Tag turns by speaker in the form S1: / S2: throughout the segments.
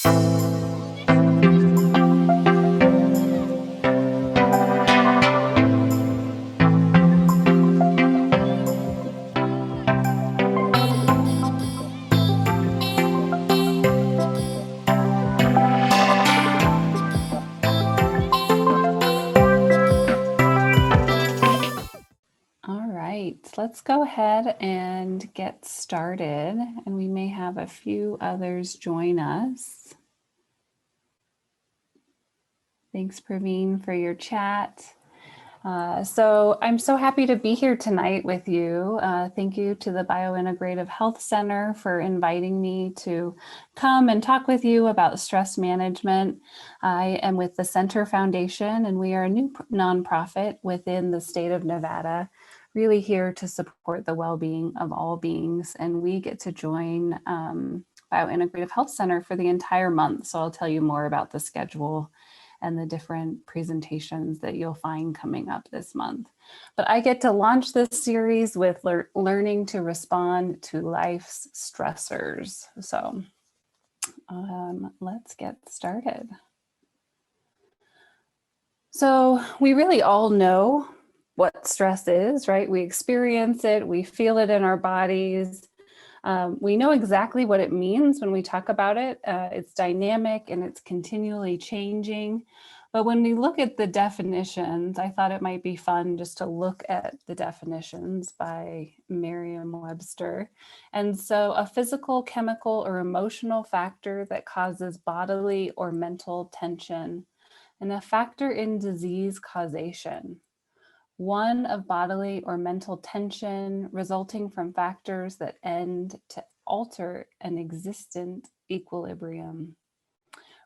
S1: All right, let's go ahead and get started, and we may have a few others join us. Thanks, Praveen, for your chat. So I'm so happy to be here tonight with you. Thank you to the Biointegrative Health Center for inviting me to come and talk with you about stress management. I am with the Center Foundation, and we are a new nonprofit within the state of Nevada, really here to support the well-being of all beings. And we get to join Biointegrative Health Center for the entire month. So I'll tell you more about the schedule and the different presentations that you'll find coming up this month. But I get to launch this series with learning to respond to life's stressors. So let's get started. So we really all know what stress is, right? We experience it, we feel it in our bodies. We know exactly what it means when we talk about it. It's dynamic and it's continually changing. But when we look at the definitions, I thought it might be fun just to look at the definitions by Merriam-Webster. And so a physical, chemical, or emotional factor that causes bodily or mental tension, and a factor in disease causation. One of bodily or mental tension resulting from factors that end to alter an existent equilibrium.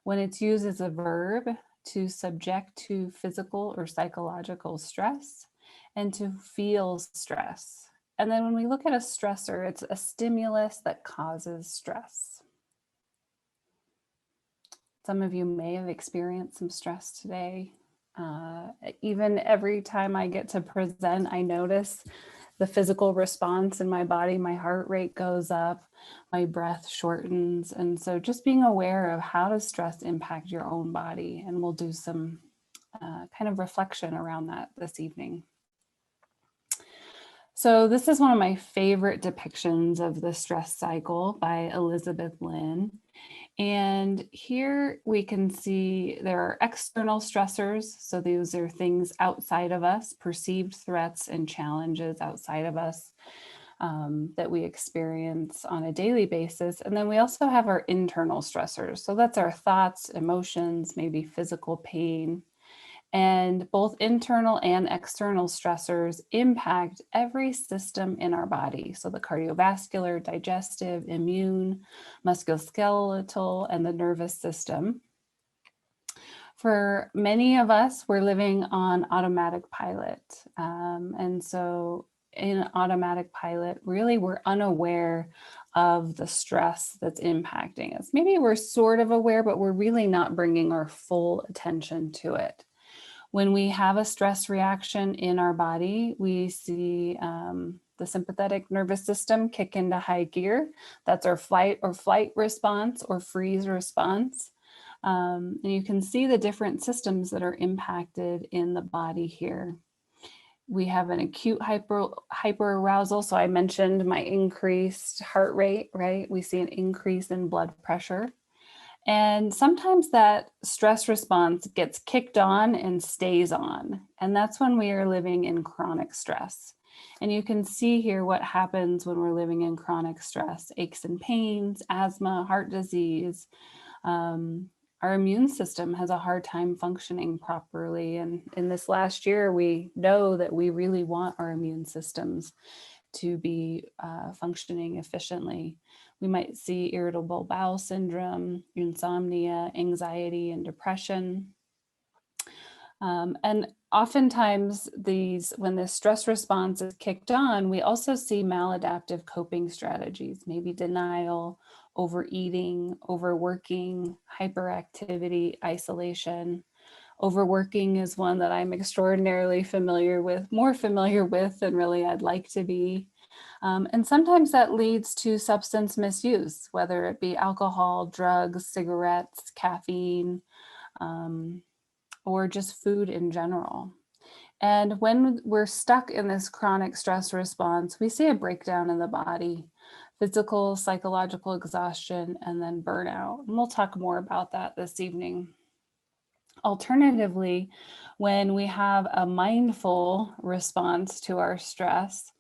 S1: When it's used as a verb, to subject to physical or psychological stress and to feel stress. And then when we look at a stressor, it's a stimulus that causes stress. Some of you may have experienced some stress today. Even every time I get to present, I notice the physical response in my body. My heart rate goes up, my breath shortens. And so just being aware of how does stress impact your own body, and we'll do some kind of reflection around that this evening. So this is one of my favorite depictions of the stress cycle by Elizabeth Lynn. And here we can see there are external stressors. So these are things outside of us, perceived threats and challenges outside of us that we experience on a daily basis. And then we also have our internal stressors. So that's our thoughts, emotions, maybe physical pain. And both internal and external stressors impact every system in our body. So the cardiovascular, digestive, immune, musculoskeletal, and the nervous system. For many of us, we're living on automatic pilot. And so in automatic pilot, really we're unaware of the stress that's impacting us. Maybe we're sort of aware, but we're really not bringing our full attention to it. When we have a stress reaction in our body, we see the sympathetic nervous system kick into high gear. That's our fight or flight response or freeze response. And you can see the different systems that are impacted in the body here. We have an acute hyperarousal. So I mentioned my increased heart rate, right? We see an increase in blood pressure. And sometimes that stress response gets kicked on and stays on. And that's when we are living in chronic stress. And you can see here what happens when we're living in chronic stress: aches and pains, asthma, heart disease. Our immune system has a hard time functioning properly. And in this last year, we know that we really want our immune systems to be functioning efficiently. We might see irritable bowel syndrome, insomnia, anxiety, and depression. And oftentimes when the stress response is kicked on, we also see maladaptive coping strategies, maybe denial, overeating, overworking, hyperactivity, isolation. Overworking is one that I'm extraordinarily more familiar with than really I'd like to be. And sometimes that leads to substance misuse, whether it be alcohol, drugs, cigarettes, caffeine, or just food in general. And when we're stuck in this chronic stress response, we see a breakdown in the body, physical, psychological exhaustion, and then burnout. And we'll talk more about that this evening. Alternatively, when we have a mindful response to our stress,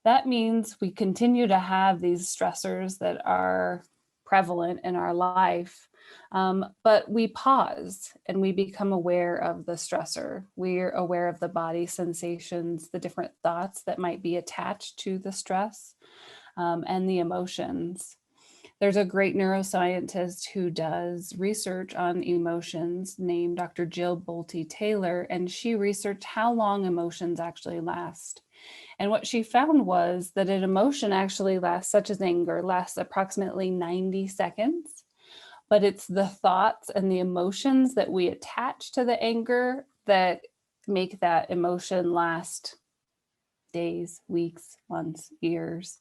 S1: that means we continue to have these stressors that are prevalent in our life, but we pause and we become aware of the stressor. We're aware of the body sensations, the different thoughts that might be attached to the stress, and the emotions. There's a great neuroscientist who does research on emotions named Dr. Jill Bolte Taylor, and she researched how long emotions actually last. And what she found was that an emotion actually lasts, such as anger, lasts approximately 90 seconds, but it's the thoughts and the emotions that we attach to the anger that make that emotion last days, weeks, months, years.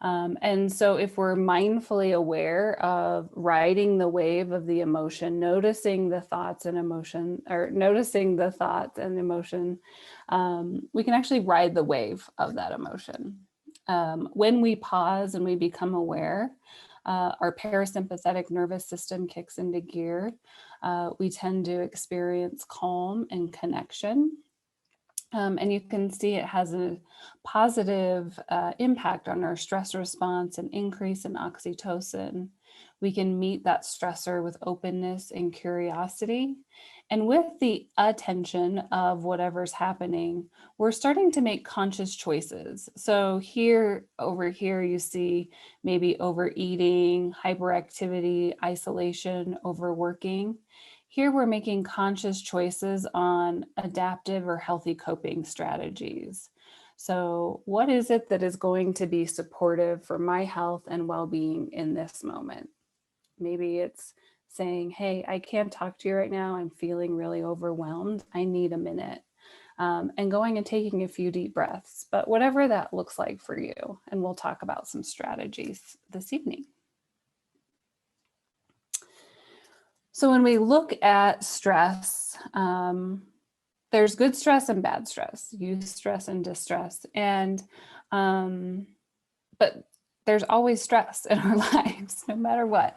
S1: And so if we're mindfully aware of riding the wave of the emotion, noticing the thoughts and emotion, or noticing the thoughts and emotion, we can actually ride the wave of that emotion. When we pause and we become aware, our parasympathetic nervous system kicks into gear. We tend to experience calm and connection. And you can see it has a positive impact on our stress response and increase in oxytocin. We can meet that stressor with openness and curiosity. And with the attention of whatever's happening, we're starting to make conscious choices. So over here, you see maybe overeating, hyperactivity, isolation, overworking. Here we're making conscious choices on adaptive or healthy coping strategies. So what is it that is going to be supportive for my health and well-being in this moment? Maybe it's saying, hey, I can't talk to you right now. I'm feeling really overwhelmed. I need a minute. And going and taking a few deep breaths, but whatever that looks like for you. And we'll talk about some strategies this evening. So when we look at stress, there's good stress and bad stress, eustress and distress. And, but there's always stress in our lives, no matter what.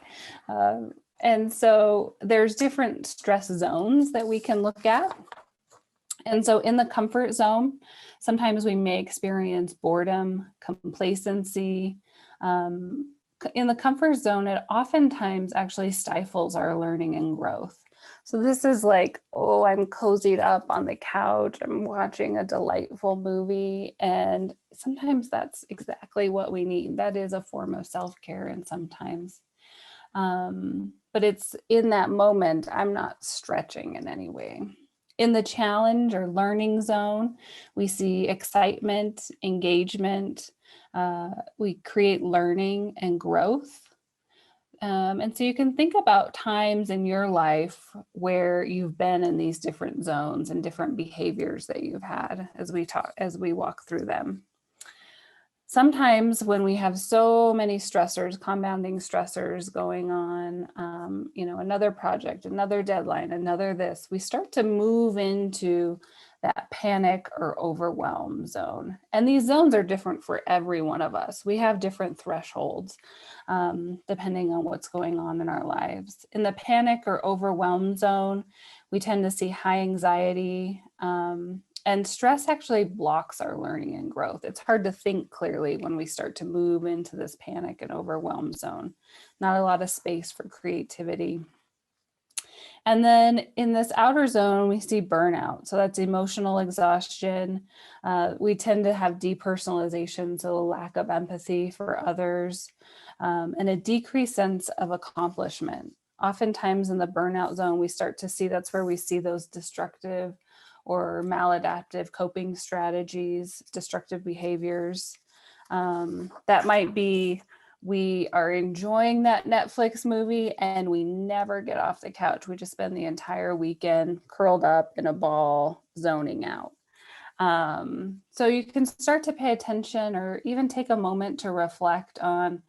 S1: And so there's different stress zones that we can look at. And so in the comfort zone, sometimes we may experience boredom, complacency. In the comfort zone, it oftentimes actually stifles our learning and growth. So this is like, oh, I'm cozied up on the couch, I'm watching a delightful movie. And sometimes that's exactly what we need. That is a form of self-care, and sometimes. But it's in that moment, I'm not stretching in any way. In the challenge or learning zone, we see excitement, engagement. We create learning and growth. And so you can think about times in your life where you've been in these different zones and different behaviors that you've had as we walk through them. Sometimes when we have so many stressors, compounding stressors going on, another project, another deadline, another this, we start to move into that panic or overwhelm zone. And these zones are different for every one of us. We have different thresholds depending on what's going on in our lives. In the panic or overwhelm zone, we tend to see high anxiety, and stress actually blocks our learning and growth. It's hard to think clearly when we start to move into this panic and overwhelm zone. Not a lot of space for creativity. And then in this outer zone, we see burnout. So that's emotional exhaustion. We tend to have depersonalization, so a lack of empathy for others, and a decreased sense of accomplishment. Oftentimes in the burnout zone, we start to see that's where we see those destructive or maladaptive coping strategies, destructive behaviors. That might be we are enjoying that Netflix movie and we never get off the couch. We just spend the entire weekend curled up in a ball, zoning out. So you can start to pay attention or even take a moment to reflect on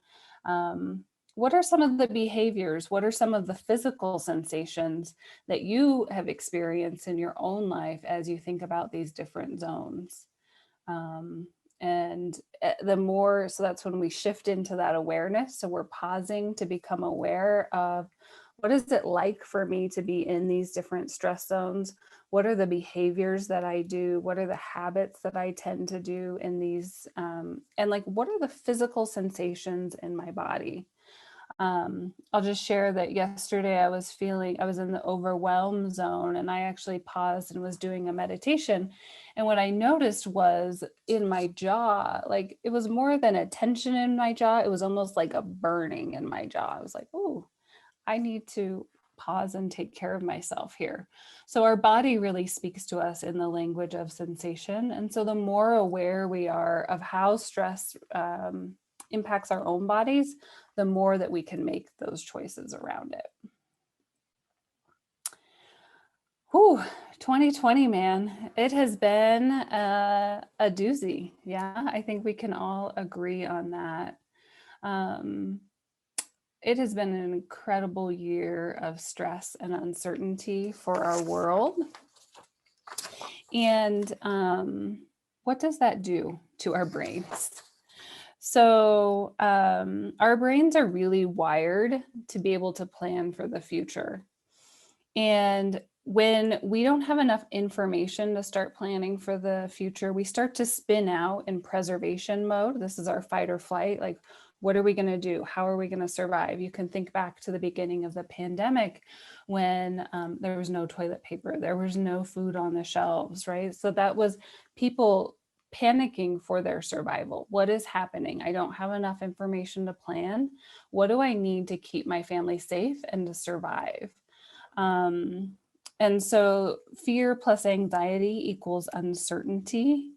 S1: what are some of the behaviors, what are some of the physical sensations that you have experienced in your own life as you think about these different zones. Um, and the more, so that's when we shift into that awareness. So we're pausing to become aware of what is it like for me to be in these different stress zones? What are the behaviors that I do? What are the habits that I tend to do in these? And like, what are the physical sensations in my body? I'll just share that yesterday I was in the overwhelm zone, and I actually paused and was doing a meditation. And what I noticed was in my jaw, like it was more than a tension in my jaw. It was almost like a burning in my jaw. I was like, oh, I need to pause and take care of myself here. So our body really speaks to us in the language of sensation. And so the more aware we are of how stress impacts our own bodies, the more that we can make those choices around it. Whew, 2020, man, it has been a doozy. Yeah, I think we can all agree on that. It has been an incredible year of stress and uncertainty for our world. And what does that do to our brains? So our brains are really wired to be able to plan for the future. And when we don't have enough information to start planning for the future, we start to spin out in preservation mode. This is our fight or flight. Like, what are we going to do? How are we going to survive? You can think back to the beginning of the pandemic when there was no toilet paper, there was no food on the shelves, right? So that was people panicking for their survival. What is happening? I don't have enough information to plan. What do I need to keep my family safe and to survive? And so fear plus anxiety equals uncertainty.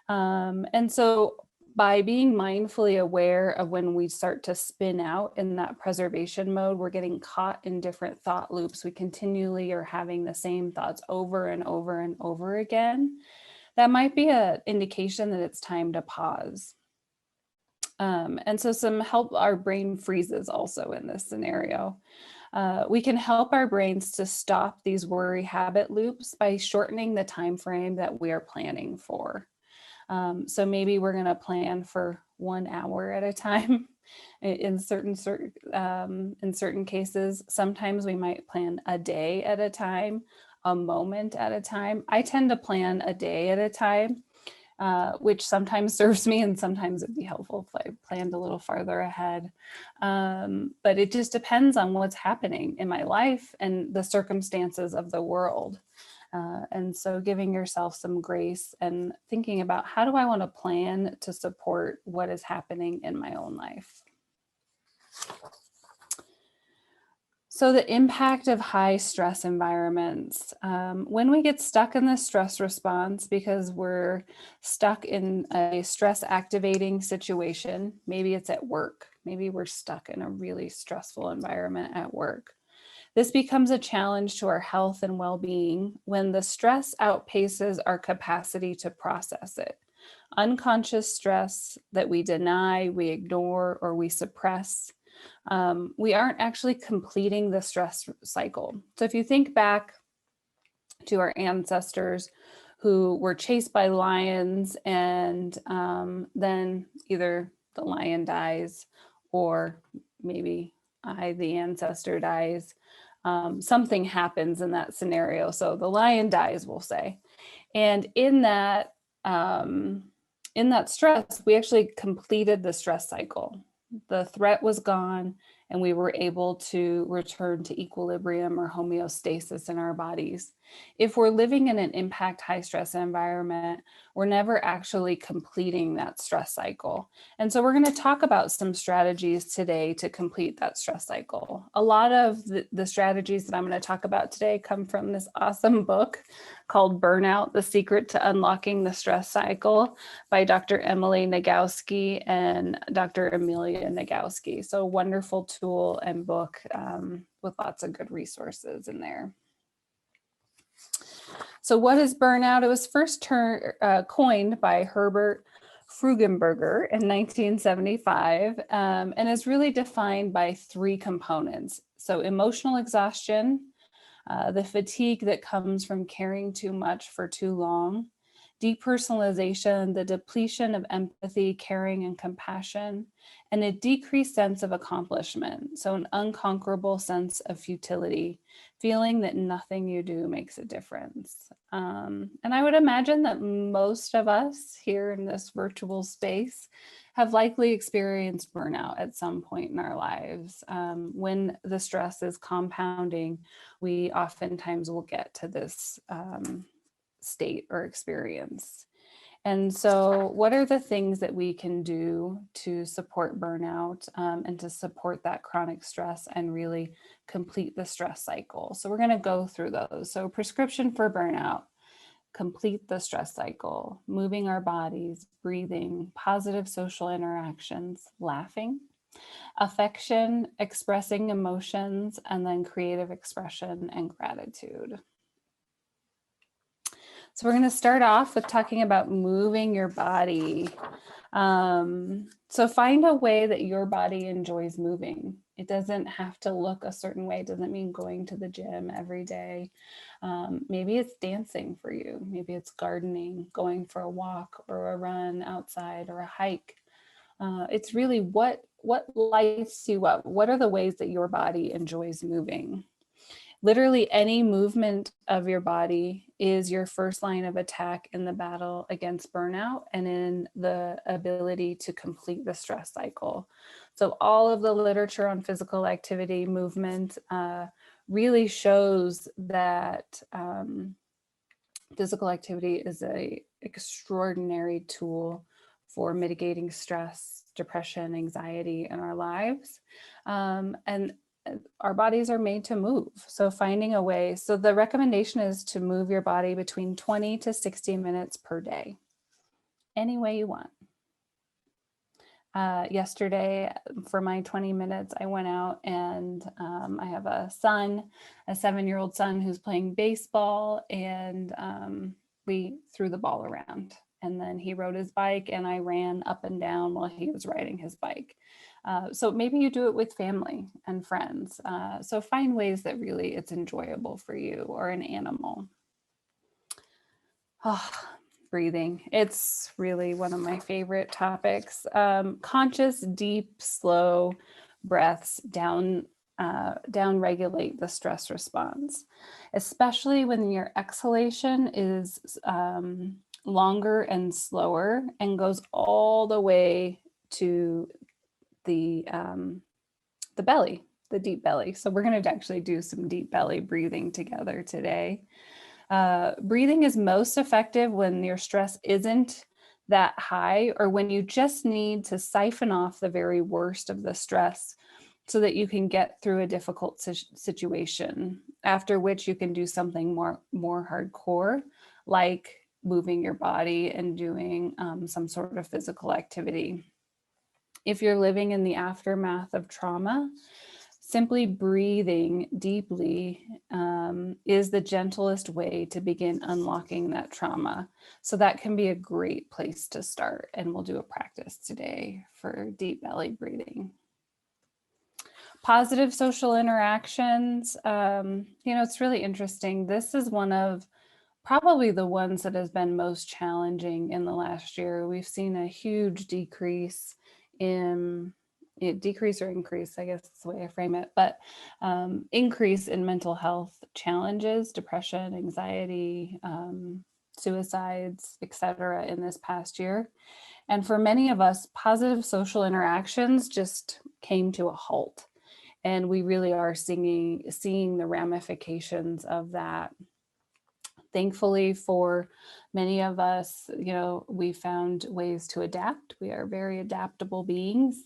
S1: And so by being mindfully aware of when we start to spin out in that preservation mode, we're getting caught in different thought loops. We continually are having the same thoughts over and over and over again. That might be an indication that it's time to pause. And so some help, our brain freezes also in this scenario. We can help our brains to stop these worry habit loops by shortening the time frame that we are planning for. So maybe we're going to plan for 1 hour at a time. In certain cases, sometimes we might plan a day at a time, a moment at a time. I tend to plan a day at a time, which sometimes serves me and sometimes it'd be helpful if I planned a little farther ahead. But it just depends on what's happening in my life and the circumstances of the world. And so giving yourself some grace and thinking about how do I want to plan to support what is happening in my own life. So the impact of high stress environments, when we get stuck in the stress response because we're stuck in a stress activating situation, maybe it's at work, maybe we're stuck in a really stressful environment at work. This becomes a challenge to our health and well-being when the stress outpaces our capacity to process it. Unconscious stress that we deny, we ignore, or we suppress, we aren't actually completing the stress cycle. So if you think back to our ancestors who were chased by lions and then either the lion dies or maybe the ancestor dies, something happens in that scenario. So the lion dies, we'll say. And in that stress, we actually completed the stress cycle. The threat was gone and we were able to return to equilibrium or homeostasis in our bodies. If we're living in an impact high stress environment, we're never actually completing that stress cycle. And so we're going to talk about some strategies today to complete that stress cycle. A lot of the strategies that I'm going to talk about today come from this awesome book called Burnout, The Secret to Unlocking the Stress Cycle by Dr. Emily Nagoski and Dr. Amelia Nagoski. So wonderful tool and book with lots of good resources in there. So what is burnout? It was first coined by Herbert Frugenberger in 1975, and is really defined by three components. So emotional exhaustion, the fatigue that comes from caring too much for too long, depersonalization, the depletion of empathy, caring, and compassion, and a decreased sense of accomplishment. So an unconquerable sense of futility, feeling that nothing you do makes a difference. And I would imagine that most of us here in this virtual space have likely experienced burnout at some point in our lives. When the stress is compounding, we oftentimes will get to this state or experience. And so what are the things that we can do to support burnout and to support that chronic stress and really complete the stress cycle? So we're going to go through those. So prescription for burnout: complete the stress cycle, moving our bodies, breathing, positive social interactions, laughing, affection, expressing emotions, and then creative expression and gratitude. So we're going to start off with talking about moving your body. So find a way that your body enjoys moving. It doesn't have to look a certain way. It doesn't mean going to the gym every day. Maybe it's dancing for you. Maybe it's gardening, going for a walk or a run outside or a hike. It's really what lights you up. What are the ways that your body enjoys moving? Literally any movement of your body is your first line of attack in the battle against burnout and in the ability to complete the stress cycle. So all of the literature on physical activity, movement, really shows that physical activity is an extraordinary tool for mitigating stress, depression, anxiety in our lives. And our bodies are made to move. So finding a way. So the recommendation is to move your body between 20 to 60 minutes per day, any way you want. Yesterday, for my 20 minutes, I went out and I have a 7-year-old son who's playing baseball, and we threw the ball around. And then he rode his bike and I ran up and down while he was riding his bike. So maybe you do it with family and friends. So find ways that really it's enjoyable for you, or an animal. Oh, breathing. It's really one of my favorite topics. Conscious, deep, slow breaths down regulate the stress response, especially when your exhalation is longer and slower and goes all the way to the belly, the deep belly. So we're going to actually do some deep belly breathing together today. Breathing is most effective when your stress isn't that high, or when you just need to siphon off the very worst of the stress so that you can get through a difficult situation, after which you can do something more hardcore, like moving your body and doing some sort of physical activity. If you're living in the aftermath of trauma, simply breathing deeply is the gentlest way to begin unlocking that trauma. So that can be a great place to start. And we'll do a practice today for deep belly breathing. Positive social interactions. It's really interesting. This is one of probably the ones that has been most challenging in the last year. We've seen a huge decrease in decrease or increase, I guess is the way I frame it, but increase in mental health challenges, depression, anxiety, suicides, etc. in this past year. And for many of us, positive social interactions just came to a halt. And we really are seeing the ramifications of that. Thankfully for many of us, we found ways to adapt. We are very adaptable beings.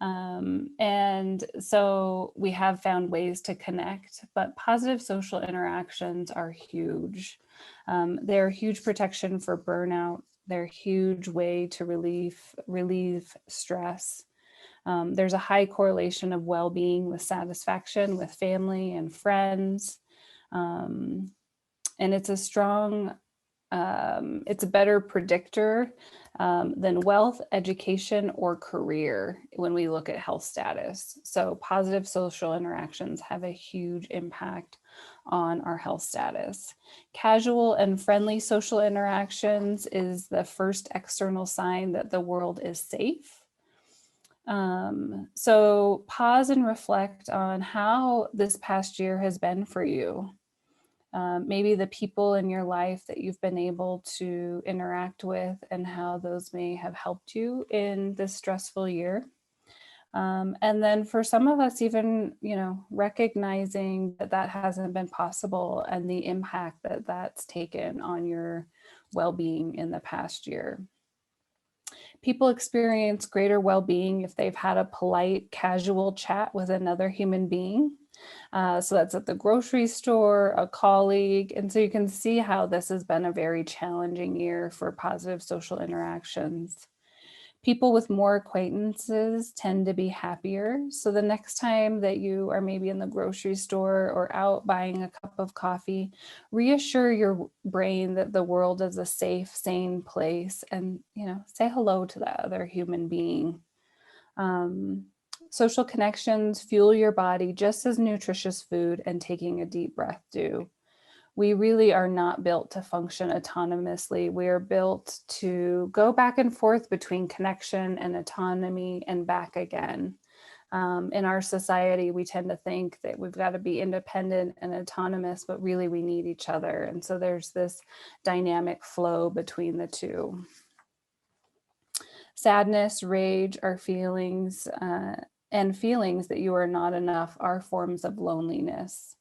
S1: And so we have found ways to connect, but positive social interactions are huge. They're a huge protection for burnout. They're a huge way to relieve stress. There's a high correlation of well-being with satisfaction with family and friends. And it's a strong, it's a better predictor than wealth, education, or career when we look at health status. So positive social interactions have a huge impact on our health status. Casual and friendly social interactions is the first external sign that the world is safe. So pause and reflect on how this past year has been for you. Maybe the people in your life that you've been able to interact with and how those may have helped you in this stressful year. And then for some of us, even, recognizing that that hasn't been possible and the impact that that's taken on your well-being in the past year. People experience greater well-being if they've had a polite, casual chat with another human being. So that's at the grocery store, a colleague. And so you can see how this has been a very challenging year for positive social interactions. People with more acquaintances tend to be happier. So the next time that you are maybe in the grocery store or out buying a cup of coffee, reassure your brain that the world is a safe, sane place, and, say hello to that other human being. Social connections fuel your body just as nutritious food and taking a deep breath do. We really are not built to function autonomously. We are built to go back and forth between connection and autonomy and back again. In our society, we tend to think that we've got to be independent and autonomous, but really we need each other. And so there's this dynamic flow between the two. Sadness, rage are feelings, and feelings that you are not enough are forms of loneliness.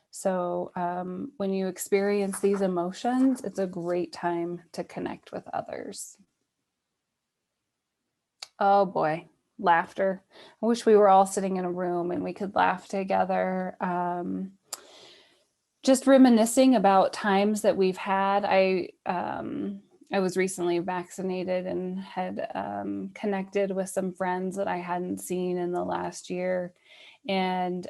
S1: So when you experience these emotions, it's a great time to connect with others. Oh boy, laughter. I wish we were all sitting in a room and we could laugh together. Just reminiscing about times that we've had. I was recently vaccinated and had connected with some friends that I hadn't seen in the last year. And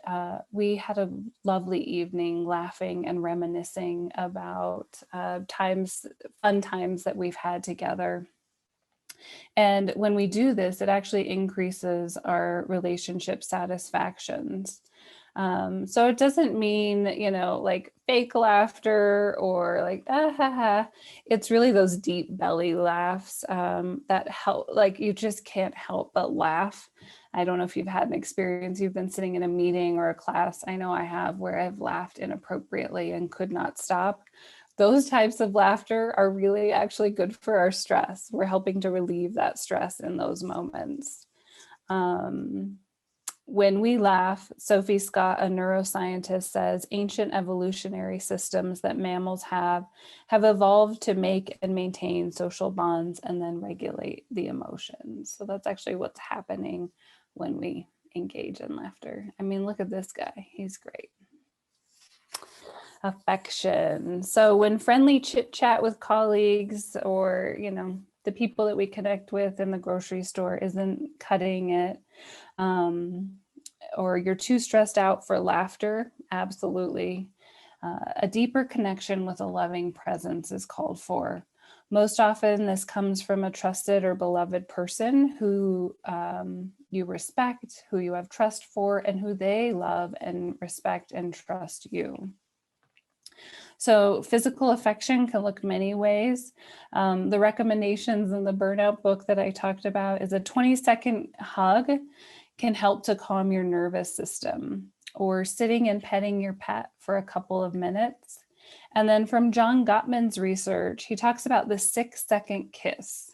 S1: we had a lovely evening laughing and reminiscing about fun times that we've had together. And when we do this, it actually increases our relationship satisfactions. So it doesn't mean, like fake laughter or like, ah, ha, ha. It's really those deep belly laughs that help, like you just can't help but laugh. I don't know if you've had an experience, you've been sitting in a meeting or a class, I know I have, where I've laughed inappropriately and could not stop. Those types of laughter are really actually good for our stress. We're helping to relieve that stress in those moments. When we laugh, Sophie Scott, a neuroscientist, says ancient evolutionary systems that mammals have evolved to make and maintain social bonds and then regulate the emotions. So that's actually what's happening when we engage in laughter. I mean, look at this guy. He's great. Affection. So when friendly chit chat with colleagues or, the people that we connect with in the grocery store isn't cutting it, or you're too stressed out for laughter, absolutely. A deeper connection with a loving presence is called for. Most often, this comes from a trusted or beloved person who you respect, who you have trust for, and who they love and respect and trust you. So physical affection can look many ways. The recommendations in the burnout book that I talked about is a 20-second hug can help to calm your nervous system, or sitting and petting your pet for a couple of minutes. And then from John Gottman's research, he talks about the 6-second kiss.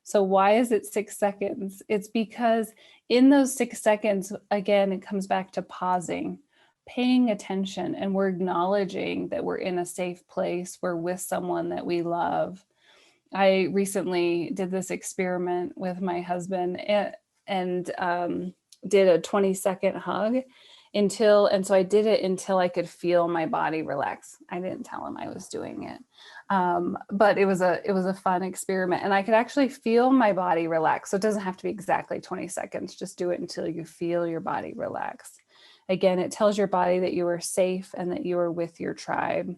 S1: So why is it 6 seconds? It's because in those 6 seconds, again, it comes back to pausing, paying attention, and we're acknowledging that we're in a safe place. We're with someone that we love. I recently did this experiment with my husband and did a 20-second hug and so I did it until I could feel my body relax. I didn't tell him I was doing it. But it was a fun experiment, and I could actually feel my body relax. So it doesn't have to be exactly 20 seconds. Just do it until you feel your body relax. Again, it tells your body that you are safe and that you are with your tribe.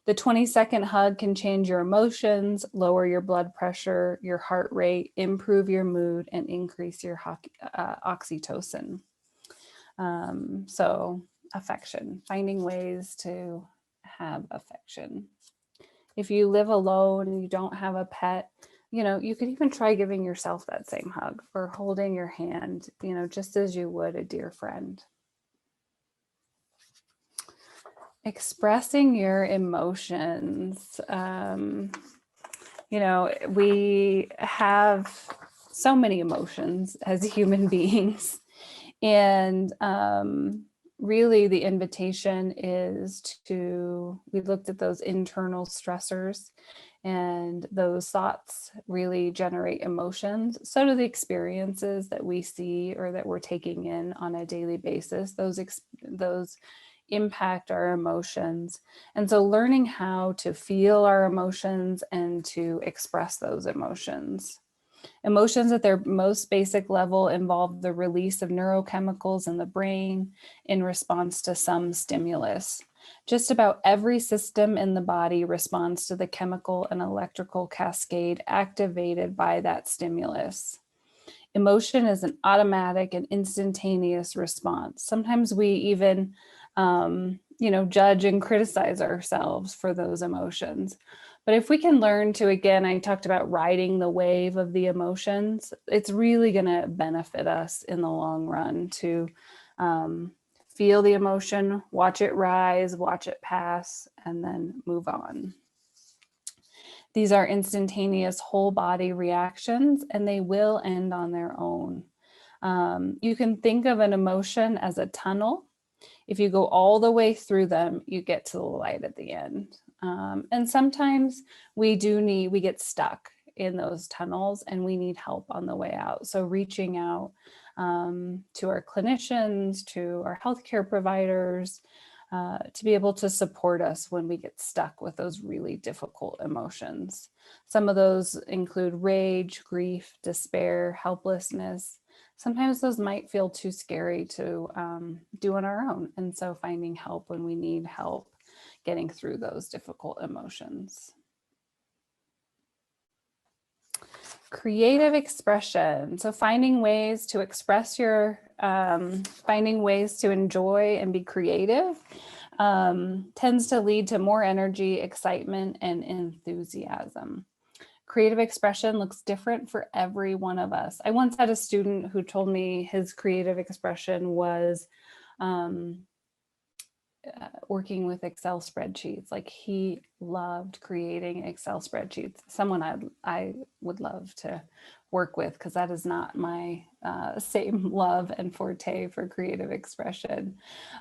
S1: The 20-second hug can change your emotions, lower your blood pressure, your heart rate, improve your mood, and increase your oxytocin. So affection, finding ways to have affection. If you live alone and you don't have a pet, you could even try giving yourself that same hug or holding your hand, just as you would a dear friend. Expressing your emotions. We have so many emotions as human beings. And really the invitation is we looked at those internal stressors, and those thoughts really generate emotions. So do the experiences that we see or that we're taking in on a daily basis. Those impact our emotions. And so learning how to feel our emotions and to express those emotions. Emotions at their most basic level involve the release of neurochemicals in the brain in response to some stimulus. Just about every system in the body responds to the chemical and electrical cascade activated by that stimulus. Emotion is an automatic and instantaneous response. Sometimes we even judge and criticize ourselves for those emotions. But if we can learn to, again, I talked about riding the wave of the emotions, it's really going to benefit us in the long run to feel the emotion, watch it rise, watch it pass, and then move on. These are instantaneous whole body reactions, and they will end on their own. You can think of an emotion as a tunnel. If you go all the way through them, you get to the light at the end. And sometimes we get stuck in those tunnels and we need help on the way out. So reaching out to our clinicians, to our healthcare providers, to be able to support us when we get stuck with those really difficult emotions. Some of those include rage, grief, despair, helplessness. Sometimes those might feel too scary to do on our own. And so finding help when we need help getting through those difficult emotions. Creative expression. So finding ways to express finding ways to enjoy and be creative tends to lead to more energy, excitement, and enthusiasm. Creative expression looks different for every one of us. I once had a student who told me his creative expression was working with Excel spreadsheets. Like, he loved creating Excel spreadsheets. Someone I would love to work with, because that is not my same love and forte for creative expression.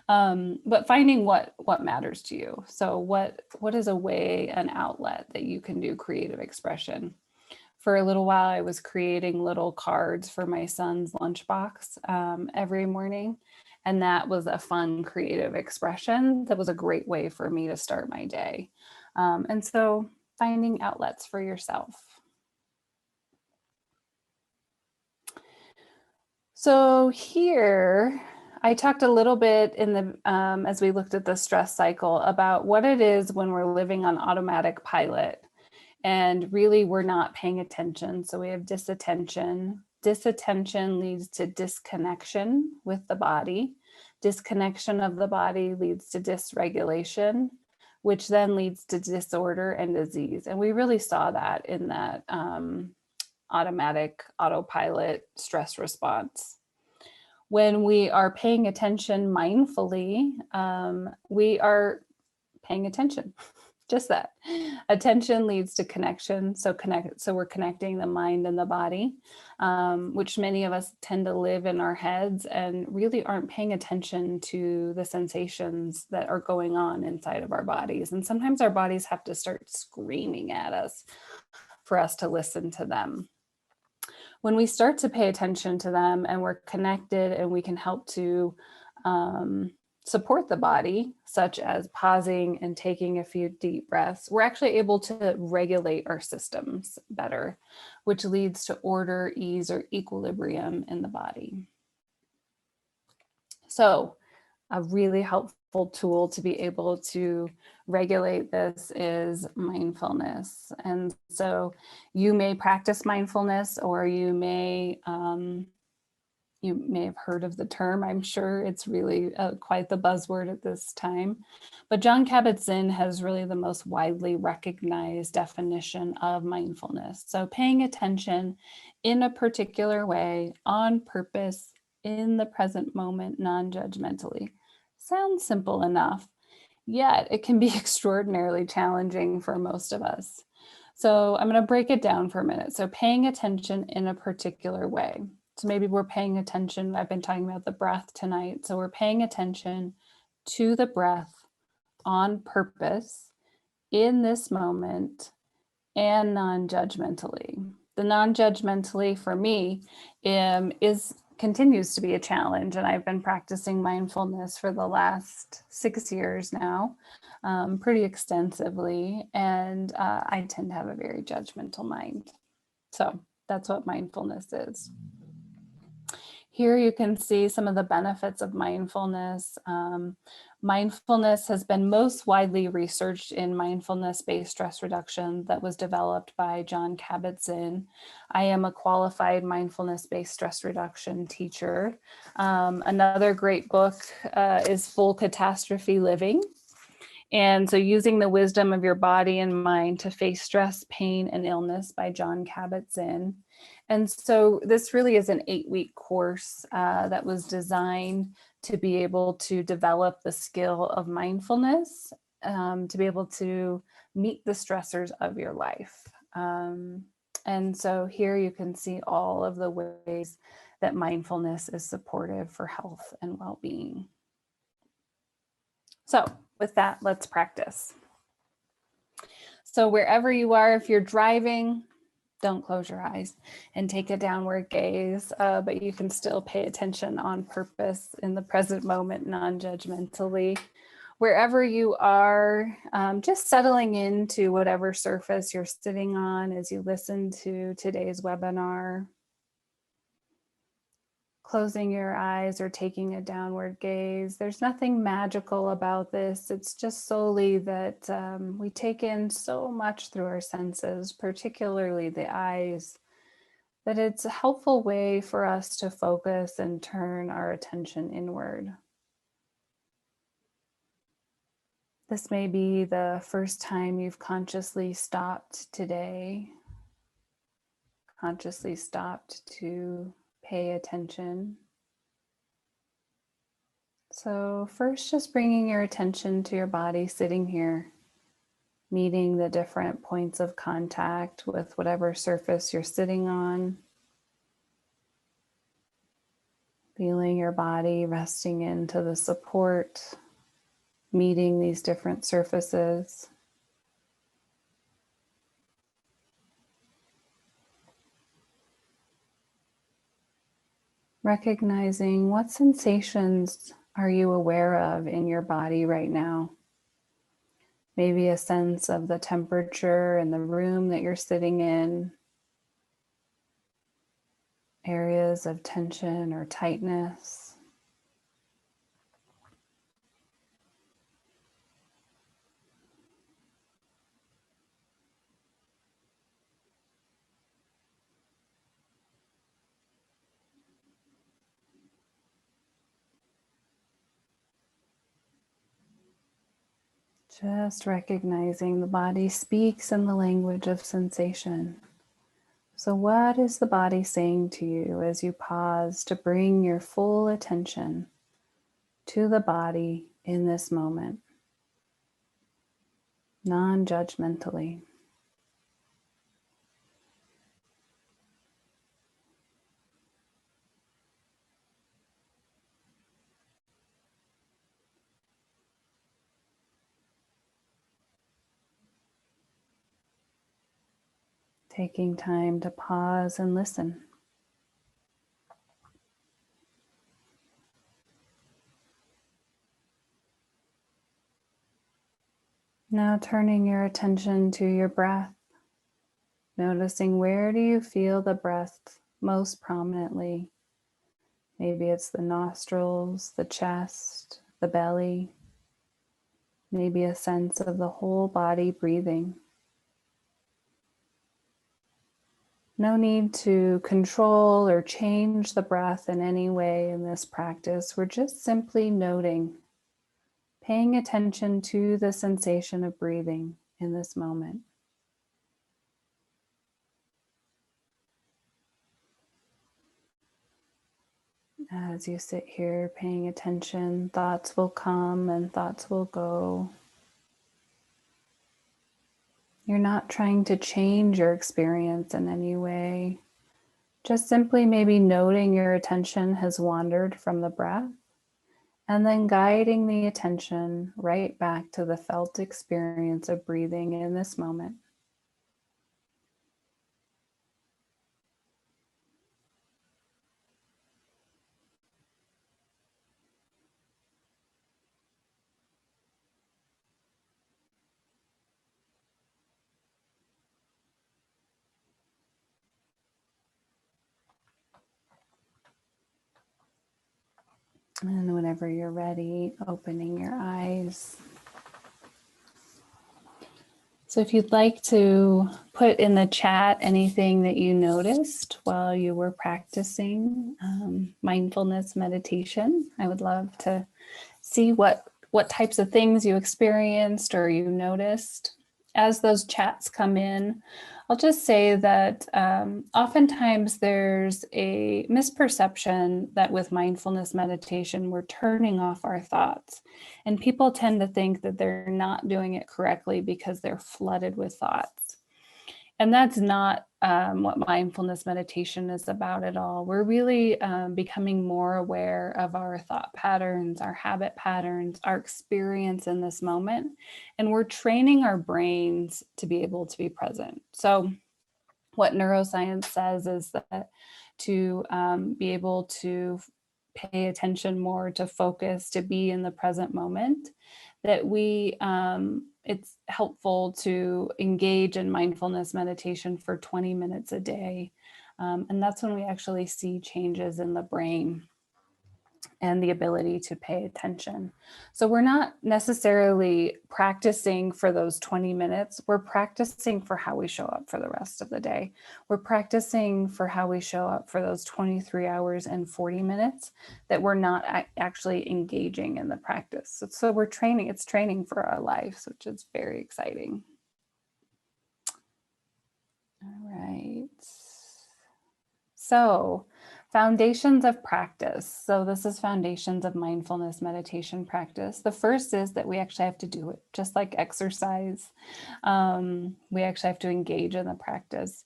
S1: But finding what matters to you. So what is a way, an outlet that you can do creative expression? For a little while, I was creating little cards for my son's lunchbox every morning. And that was a fun creative expression. That was a great way for me to start my day. And so finding outlets for yourself. So here, I talked a little bit in the as we looked at the stress cycle about what it is when we're living on automatic pilot. And really, we're not paying attention. So we have disattention. Disattention leads to disconnection with the body. Disconnection of the body leads to dysregulation, which then leads to disorder and disease. And we really saw that in that autopilot stress response. When we are paying attention mindfully, we are paying attention. Just that. Attention leads to connection. So we're connecting the mind and the body, which many of us tend to live in our heads and really aren't paying attention to the sensations that are going on inside of our bodies. And sometimes our bodies have to start screaming at us for us to listen to them. When we start to pay attention to them and we're connected and we can help to support the body, such as pausing and taking a few deep breaths, we're actually able to regulate our systems better, which leads to order, ease, or equilibrium in the body. So A really helpful tool to be able to regulate this is mindfulness. And so you may practice mindfulness, or you may have heard of the term. I'm sure it's really quite the buzzword at this time. But Jon Kabat-Zinn has really the most widely recognized definition of mindfulness. So paying attention in a particular way, on purpose, in the present moment, non-judgmentally. Sounds simple enough, yet it can be extraordinarily challenging for most of us. So I'm going to break it down for a minute. So paying attention in a particular way. So maybe we're paying attention. I've been talking about the breath tonight. So we're paying attention to the breath on purpose in this moment and non-judgmentally. The non-judgmentally for me continues to be a challenge, and I've been practicing mindfulness for the last 6 years now, pretty extensively, and I tend to have a very judgmental mind. So that's what mindfulness is. Here you can see some of the benefits of mindfulness. Mindfulness has been most widely researched in mindfulness-based stress reduction that was developed by Jon Kabat-Zinn. I am a qualified mindfulness-based stress reduction teacher. Another great book is Full Catastrophe Living. And so Using the Wisdom of Your Body and Mind to Face Stress, Pain, and Illness by Jon Kabat-Zinn. And so this really is an 8-week course that was designed to be able to develop the skill of mindfulness, to be able to meet the stressors of your life. And so here you can see all of the ways that mindfulness is supportive for health and well-being. So with that, let's practice. So wherever you are, if you're driving, don't close your eyes and take a downward gaze, but you can still pay attention on purpose in the present moment, non-judgmentally. Wherever you are, just settling into whatever surface you're sitting on as you listen to today's webinar. Closing your eyes or taking a downward gaze. There's nothing magical about this. It's just solely that we take in so much through our senses, particularly the eyes, that it's a helpful way for us to focus and turn our attention inward. This may be the first time you've consciously stopped today, consciously stopped to pay attention. So first, just bringing your attention to your body sitting here, meeting the different points of contact with whatever surface you're sitting on. Feeling your body resting into the support, meeting these different surfaces. Recognizing what sensations are you aware of in your body right now? Maybe a sense of the temperature in the room that you're sitting in, areas of tension or tightness. Just recognizing the body speaks in the language of sensation. So what is the body saying to you as you pause to bring your full attention to the body in this moment, non-judgmentally? Taking time to pause and listen. Now turning your attention to your breath, noticing where do you feel the breath most prominently. Maybe it's the nostrils, the chest, the belly, maybe a sense of the whole body breathing. No need to control or change the breath in any way in this practice. We're just simply noting, paying attention to the sensation of breathing in this moment. As you sit here paying attention, thoughts will come and thoughts will go. You're not trying to change your experience in any way. Just simply maybe noting your attention has wandered from the breath and then guiding the attention right back to the felt experience of breathing in this moment. And whenever you're ready, opening your eyes. So if you'd like to put in the chat anything that you noticed while you were practicing mindfulness meditation, I would love to see what types of things you experienced or you noticed. As those chats come in, I'll just say that oftentimes there's a misperception that with mindfulness meditation, we're turning off our thoughts. And people tend to think that they're not doing it correctly because they're flooded with thoughts. And that's not what mindfulness meditation is about at all. We're really becoming more aware of our thought patterns, our habit patterns, our experience in this moment. And we're training our brains to be able to be present. So what neuroscience says is that to be able to pay attention more, to focus, to be in the present moment, that it's helpful to engage in mindfulness meditation for 20 minutes a day. And that's when we actually see changes in the brain and the ability to pay attention. So we're not necessarily practicing for those 20 minutes. We're practicing for how we show up for the rest of the day. We're practicing for how we show up for those 23 hours and 40 minutes that we're not actually engaging in the practice. So we're training, it's training for our lives, which is very exciting. All right. So foundations of practice. So this is foundations of mindfulness meditation practice. The first is that we actually have to do it, just like exercise. We actually have to engage in the practice.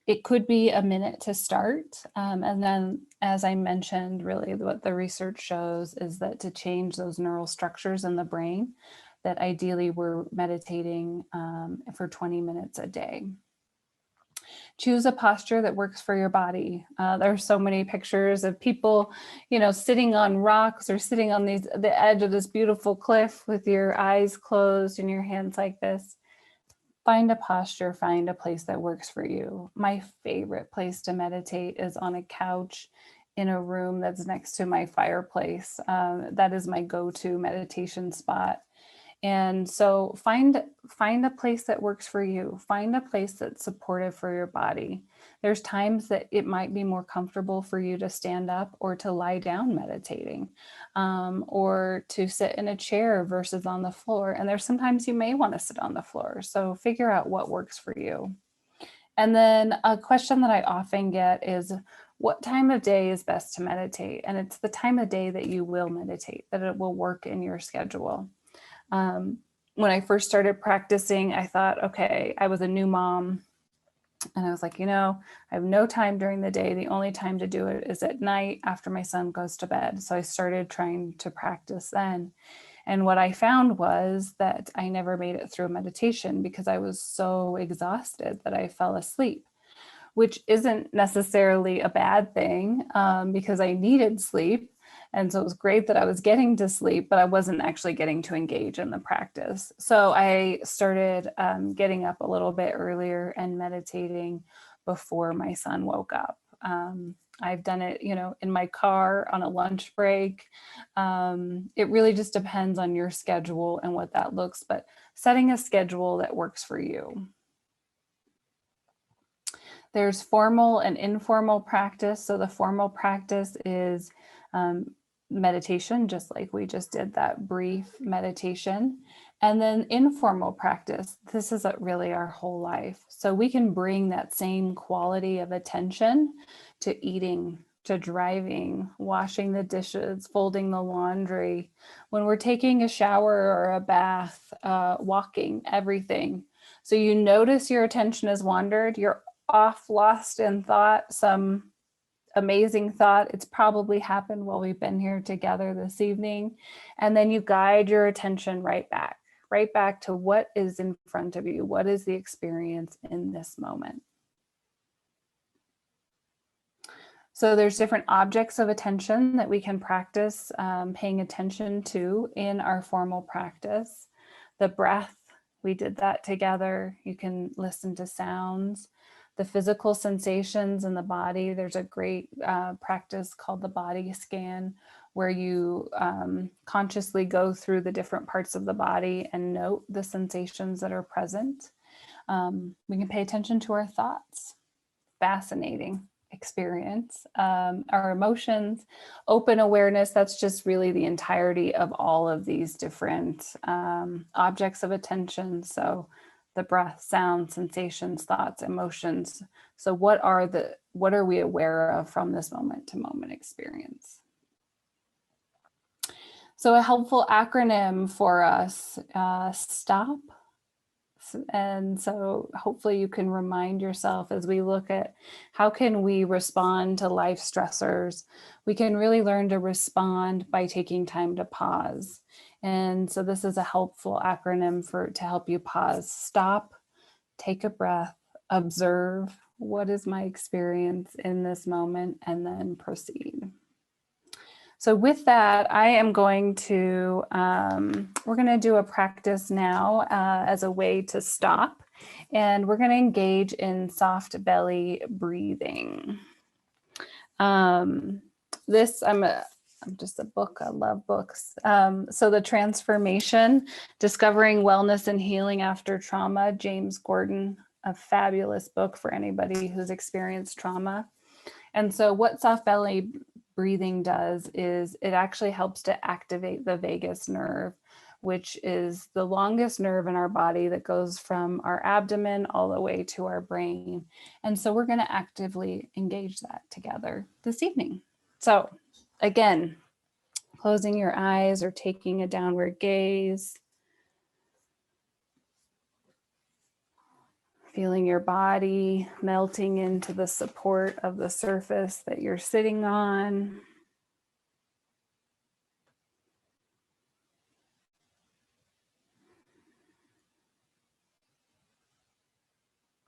S1: It could be a minute to start. And then, as I mentioned, really what the research shows is that to change those neural structures in the brain, that ideally we're meditating for 20 minutes a day. Choose a posture that works for your body. There are so many pictures of people, sitting on rocks or sitting on the edge of this beautiful cliff with your eyes closed and your hands like this. Find a posture, find a place that works for you. My favorite place to meditate is on a couch in a room that's next to my fireplace. That is my go-to meditation spot. And so find a place that works for you. Find a place that's supportive for your body. There's times that it might be more comfortable for you to stand up or to lie down meditating, or to sit in a chair versus on the floor. And there's sometimes you may want to sit on the floor. So figure out what works for you. And then a question that I often get is, what time of day is best to meditate? And it's the time of day that you will meditate, that it will work in your schedule. When I first started practicing, I thought, okay, I was a new mom and I was like, I have no time during the day. The only time to do it is at night after my son goes to bed. So I started trying to practice then. And what I found was that I never made it through meditation because I was so exhausted that I fell asleep, which isn't necessarily a bad thing, because I needed sleep. And so it was great that I was getting to sleep, but I wasn't actually getting to engage in the practice. So I started getting up a little bit earlier and meditating before my son woke up. I've done it, in my car on a lunch break. It really just depends on your schedule and what that looks, but setting a schedule that works for you. There's formal and informal practice. So the formal practice is meditation, just like we just did that brief meditation. And then informal practice, this is really our whole life. So we can bring that same quality of attention to eating, to driving, washing the dishes, folding the laundry, when we're taking a shower or a bath, walking, everything. So you notice your attention has wandered, you're off, lost in thought, some amazing thought. It's probably happened while we've been here together this evening. And then you guide your attention right back to what is in front of you. What is the experience in this moment? So there's different objects of attention that we can practice paying attention to in our formal practice. The breath, we did that together. You can listen to sounds. The physical sensations in the body. There's a great practice called the body scan, where you consciously go through the different parts of the body and note the sensations that are present. We can pay attention to our thoughts. Fascinating experience. Our emotions, open awareness, that's just really the entirety of all of these different objects of attention. So the breath, sound, sensations, thoughts, emotions. So what are we aware of from this moment to moment experience? So a helpful acronym for us, STOP. And so hopefully you can remind yourself, as we look at how can we respond to life stressors, we can really learn to respond by taking time to pause. And so this is a helpful acronym to help you pause. Stop, take a breath, observe what is my experience in this moment, and then proceed. So with that, I am going to, we're going to do a practice now as a way to stop. And we're going to engage in soft belly breathing. I'm just a book, I love books. So the Transformation, Discovering Wellness and Healing After Trauma, James Gordon, a fabulous book for anybody who's experienced trauma. And so what soft belly breathing does is it actually helps to activate the vagus nerve, which is the longest nerve in our body that goes from our abdomen all the way to our brain. And so we're going to actively engage that together this evening. So again, closing your eyes or taking a downward gaze. Feeling your body melting into the support of the surface that you're sitting on.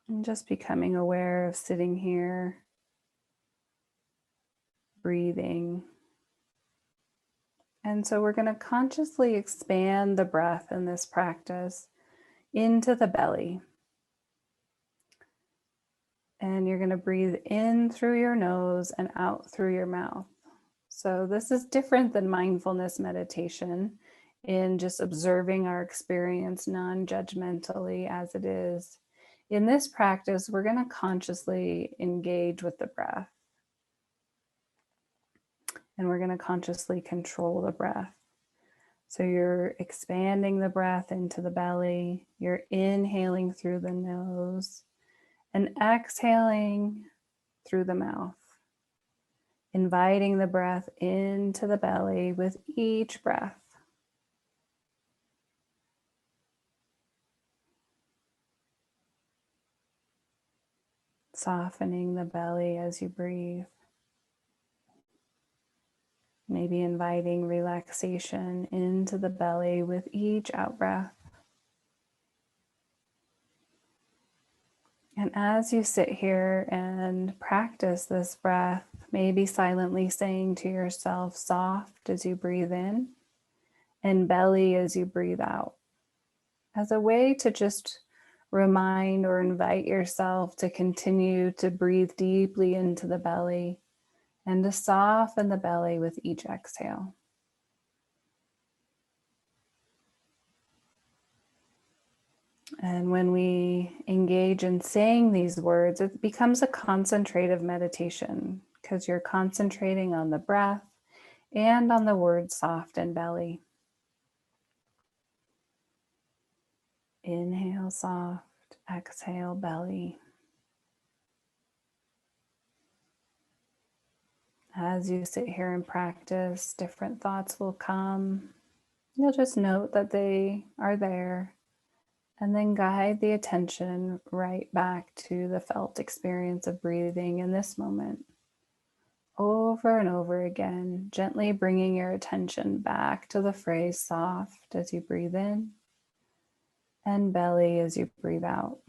S1: And just becoming aware of sitting here, breathing. And so we're going to consciously expand the breath in this practice into the belly. And you're going to breathe in through your nose and out through your mouth. So this is different than mindfulness meditation in just observing our experience non-judgmentally as it is. In this practice, we're going to consciously engage with the breath. And we're going to consciously control the breath. So you're expanding the breath into the belly. You're inhaling through the nose and exhaling through the mouth. Inviting the breath into the belly with each breath. Softening the belly as you breathe. Maybe inviting relaxation into the belly with each out breath. And as you sit here and practice this breath, maybe silently saying to yourself, soft as you breathe in and belly as you breathe out, as a way to just remind or invite yourself to continue to breathe deeply into the belly and to soften the belly with each exhale. And when we engage in saying these words, it becomes a concentrative meditation because you're concentrating on the breath and on the word soft and belly. Inhale soft, exhale belly. As you sit here and practice, different thoughts will come. You'll just note that they are there, and then guide the attention right back to the felt experience of breathing in this moment. Over and over again, gently bringing your attention back to the phrase soft as you breathe in and belly as you breathe out.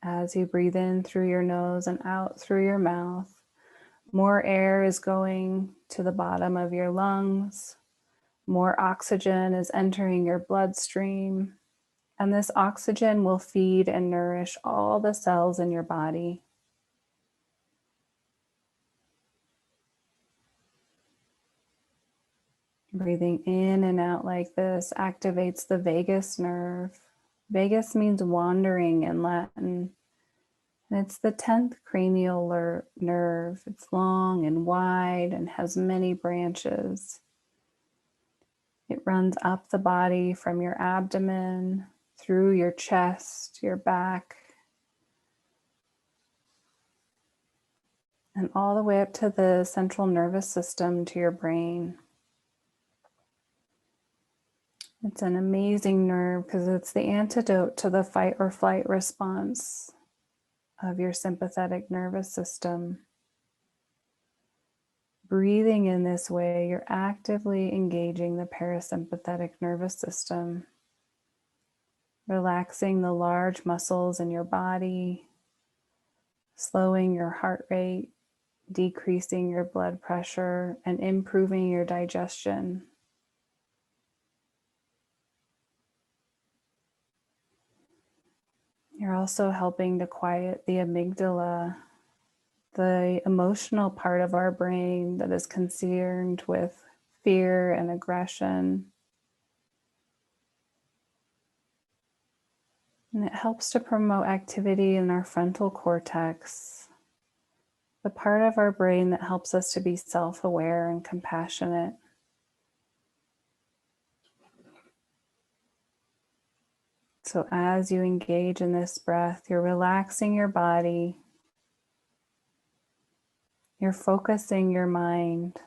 S1: As you breathe in through your nose and out through your mouth, more air is going to the bottom of your lungs. More oxygen is entering your bloodstream. And this oxygen will feed and nourish all the cells in your body. Breathing in and out like this activates the vagus nerve. Vagus means wandering in Latin. And it's the 10th cranial nerve. It's long and wide and has many branches. It runs up the body from your abdomen, through your chest, your back, and all the way up to the central nervous system, to your brain. It's an amazing nerve because it's the antidote to the fight or flight response of your sympathetic nervous system. Breathing in this way, you're actively engaging the parasympathetic nervous system, relaxing the large muscles in your body, slowing your heart rate, decreasing your blood pressure, and improving your digestion. You're also helping to quiet the amygdala, the emotional part of our brain that is concerned with fear and aggression. And it helps to promote activity in our frontal cortex, the part of our brain that helps us to be self-aware and compassionate. So as you engage in this breath, you're relaxing your body, you're focusing your mind.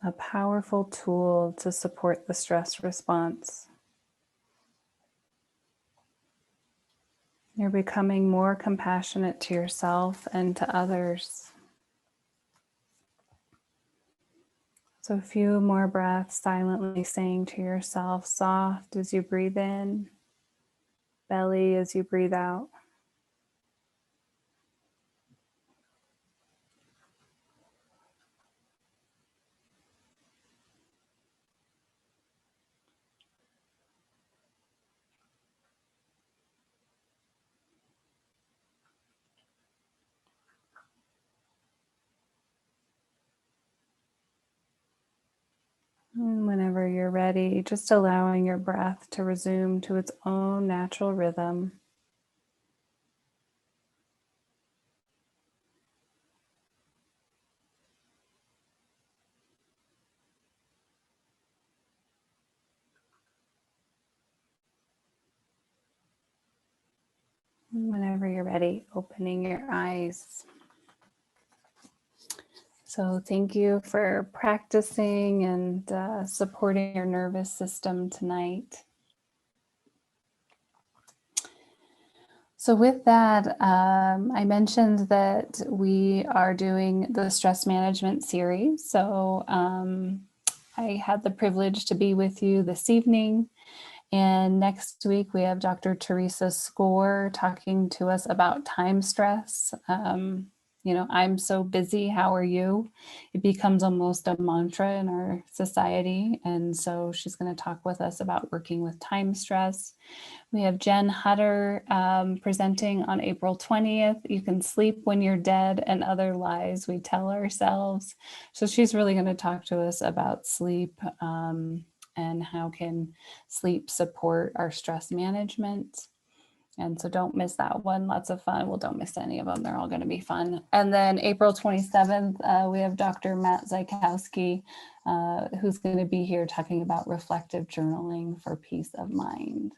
S1: A powerful tool to support the stress response. You're becoming more compassionate to yourself and to others. So a few more breaths, silently saying to yourself, soft as you breathe in, belly as you breathe out. And whenever you're ready, just allowing your breath to resume to its own natural rhythm. And whenever you're ready, opening your eyes. So thank you for practicing and supporting your nervous system tonight. So with that, I mentioned that we are doing the stress management series. So I had the privilege to be with you this evening. And next week we have Dr. Teresa Score talking to us about time stress. I'm so busy, how are you? It becomes almost a mantra in our society. And so she's going to talk with us about working with time stress. We have Jen Hutter presenting on April 20th. You can sleep when you're dead and other lies we tell ourselves. So she's really going to talk to us about sleep and how can sleep support our stress management. And so don't miss that one. Lots of fun. Well, don't miss any of them. They're all going to be fun. And then April 27th, we have Dr. Matt Zykowski, who's going to be here talking about reflective journaling for peace of mind.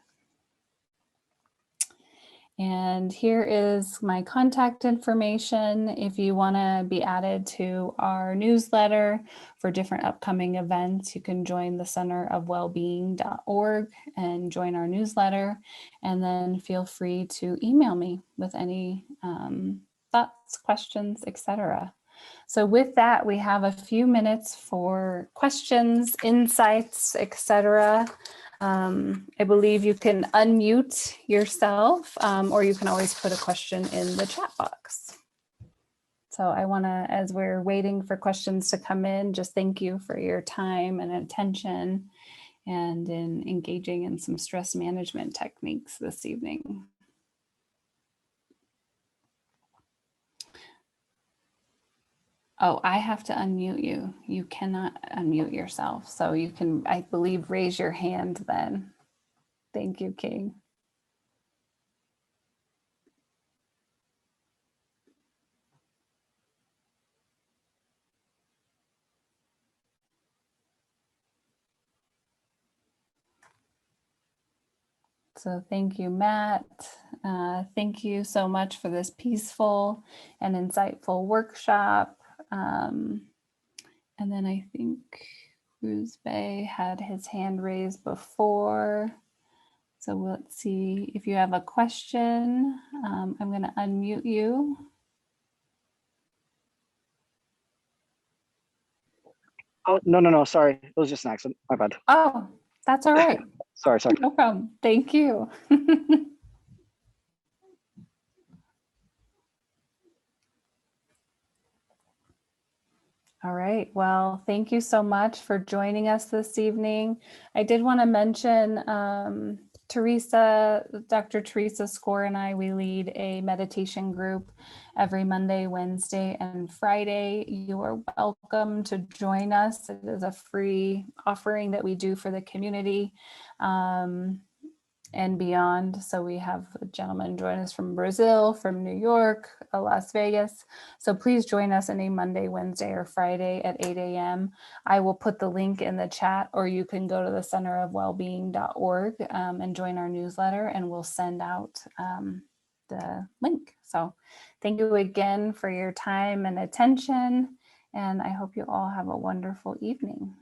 S1: And here is my contact information. If you want to be added to our newsletter for different upcoming events, you can join the centerofwellbeing.org and join our newsletter. And then feel free to email me with any thoughts, questions, etc. So with that, we have a few minutes for questions, insights, etc. I believe you can unmute yourself, or you can always put a question in the chat box. So I want to, as we're waiting for questions to come in, just thank you for your time and attention and in engaging in some stress management techniques this evening. Oh, I have to unmute you. You cannot unmute yourself. So you can, I believe, raise your hand then. Thank you, King. So thank you, Matt. Thank you so much for this peaceful and insightful workshop. And then I think Cruz Bay had his hand raised before. So let's see if you have a question. I'm going to unmute you.
S2: Oh, no, sorry. It was just an accident. My bad.
S1: Oh, that's all right.
S2: Sorry.
S1: No problem. Thank you. All right. Well, thank you so much for joining us this evening. I did want to mention Teresa, Dr. Teresa Score and I, we lead a meditation group every Monday, Wednesday, and Friday. You are welcome to join us. It is a free offering that we do for the community and beyond. So we have a gentleman join us from Brazil, from New York, Las Vegas. So please join us any Monday, Wednesday, or Friday at 8 a.m. I will put the link in the chat, or you can go to the centerofwellbeing.org and join our newsletter, and we'll send out the link. So thank you again for your time and attention, and I hope you all have a wonderful evening.